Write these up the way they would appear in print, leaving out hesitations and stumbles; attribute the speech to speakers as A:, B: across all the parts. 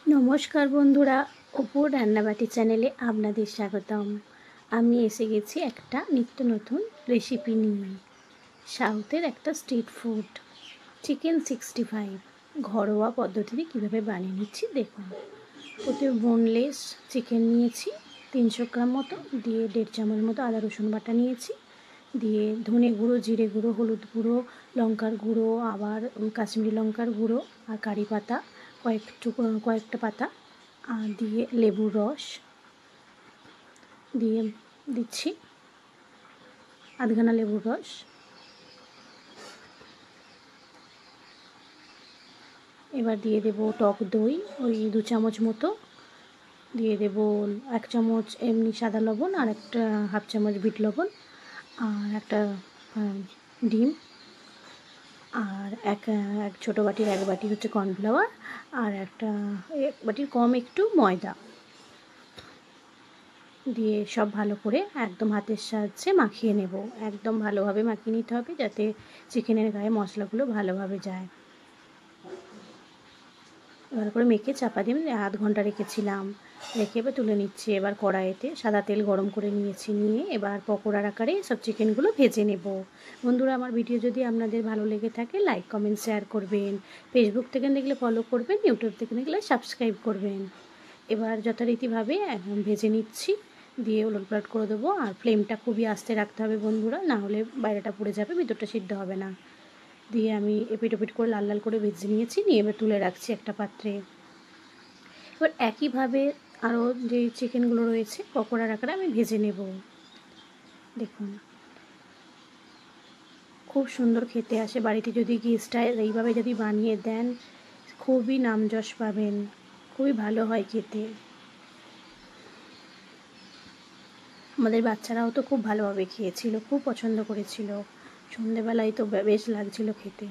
A: নমস্কার বন্ধুরা, অপুর রান্নাবাটি চ্যানেলে আপনাদের স্বাগতম। আমি এসে গেছি একটা নিত্য নতুন রেসিপি নিয়ে। সাউথের একটা স্ট্রিট ফুড চিকেন 65 ঘরোয়া পদ্ধতিতে কীভাবে বানিয়ে নিচ্ছি দেখুন। প্রথমে বোনলেস চিকেন নিয়েছি 300 গ্রাম মতো, দিয়ে 1.5 চামচ মতো আদা রসুন বাটা নিয়েছি, দিয়ে ধনে গুঁড়ো, জিরে গুঁড়ো, হলুদ গুঁড়ো, লঙ্কার গুঁড়ো, আবার কাশ্মীরি লঙ্কার গুঁড়ো আর কারি পাতা কয়েকটা পাতা, আর দিয়ে লেবুর রস দিয়ে দিচ্ছি, আধখানা লেবুর রস। এবার দিয়ে দেব টক দই ওই 2 চামচ মতো, দিয়ে দেব 1 চামচ এমনি সাদা লবণ, আর একটা 1/2 চামচ বিট লবণ, আর একটা ডিম, আর এক ছোটো বাটির 1 বাটি হচ্ছে কর্নফ্লাওয়ার, আর একটা 1 বাটির কম একটু ময়দা দিয়ে সব ভালো করে একদম হাতের সাহায্যে মাখিয়ে নেব। একদম ভালোভাবে মাখিয়ে নিতে হবে যাতে চিকেনের গায়ে মশলাগুলো ভালোভাবে যায়। ভালো করে মেখে চাপা দিয়ে 1/2 ঘন্টা রেখেছিলাম, রেখে এবার তুলে নিচ্ছি। এবার কড়াইতে সাদা তেল গরম করে নিয়ে এবার পকোড়ার আকারে সব চিকেনগুলো ভেজে নেব। বন্ধুরা, আমার ভিডিও যদি আপনাদের ভালো লেগে থাকে লাইক কমেন্ট শেয়ার করবেন, ফেসবুক থেকে দেখলে ফলো করবেন, ইউটিউব থেকে দেখলে সাবস্ক্রাইব করবেন। এবার যথারীতিভাবে ভেজে নিচ্ছি, দিয়ে উলটপালট করে দেবো। আর ফ্লেমটা খুবই আস্তে রাখতে হবে বন্ধুরা, না হলে বাইরেটা পুড়ে যাবে, ভিতরটা সিদ্ধ হবে না। দিয়ে আমি এপিট ওপিট করে লাল লাল করে ভেজে নিয়েছি, নিয়ে এবার তুলে রাখছি একটা পাত্রে। এবার একইভাবে আরও যে চিকেনগুলো রয়েছে পকোড়ার আকারে আমি ভেজে নেব। দেখুন, খুব সুন্দর খেতে আসে। বাড়িতে যদি গেস্টরা এইভাবে যদি বানিয়ে দেন খুবই নামযশ পাবেন, খুবই ভালো হয় খেতে। আমাদের বাচ্চারাও তো খুব ভালোভাবে খেয়েছিল, খুব পছন্দ করেছিল। সন্ধেবেলায় তো বেশ লাগছিল খেতে।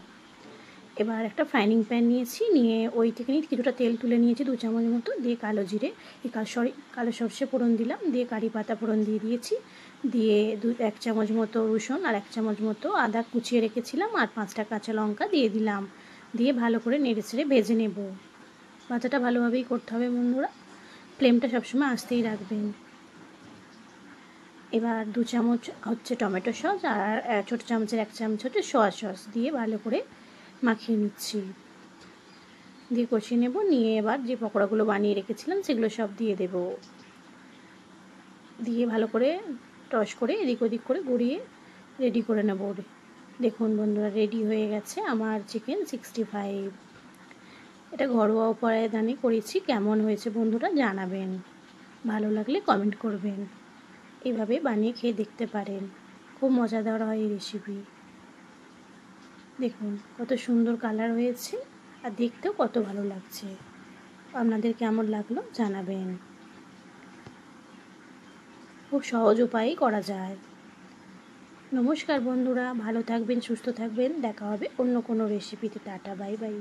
A: এবার একটা ফ্রাইং প্যান নিয়েছি, নিয়ে ওই থেকে কিছুটা তেল তুলে নিয়েছি 2 চামচ মতো, দিয়ে কালো জিরে কালো সর্ষে ফোড়ন দিলাম, দিয়ে কারি পাতা ফোড়ন দিয়ে দিয়েছি, দিয়ে 1 চামচ মতো রসুন আর 1 চামচ মতো আদা কুচিয়ে রেখেছিলাম, আর 5টা কাঁচা লঙ্কা দিয়ে দিলাম, দিয়ে ভালো করে নেড়ে ছেড়ে ভেজে নেব। ভাজাটা ভালোভাবেই করতে হবে বন্ধুরা, ফ্লেমটা সবসময় আস্তেই রাখবেন। এবার 2 চামচ হচ্ছে টমেটো সস, আর ছোটো চামচের 1 চামচ হচ্ছে সয়া সস দিয়ে ভালো করে মাখিয়ে নিচ্ছি, দিয়ে কষিয়ে নেব। নিয়ে এবার যে পকোড়াগুলো বানিয়ে রেখেছিলাম সেগুলো সব দিয়ে দেব, দিয়ে ভালো করে টস করে এদিক ওদিক করে গড়িয়ে রেডি করে নেব। দেখুন বন্ধুরা, রেডি হয়ে গেছে আমার চিকেন 65। এটা ঘরোয়া উপাদানে করেছি। কেমন হয়েছে বন্ধুরা জানাবেন, ভালো লাগলে কমেন্ট করবেন। এভাবে বানিয়ে খেয়ে দেখতে পারেন, খুব মজাদার হয় এই রেসিপি। দেখুন কত সুন্দর কালার হয়েছে, আর দেখতেও কত ভালো লাগছে। আপনাদের কেমন লাগলো জানাবেন। খুব সহজ উপায়েই করা যায়। নমস্কার বন্ধুরা, ভালো থাকবেন, সুস্থ থাকবেন। দেখা হবে অন্য কোনো রেসিপিতে। Tata, bye bye.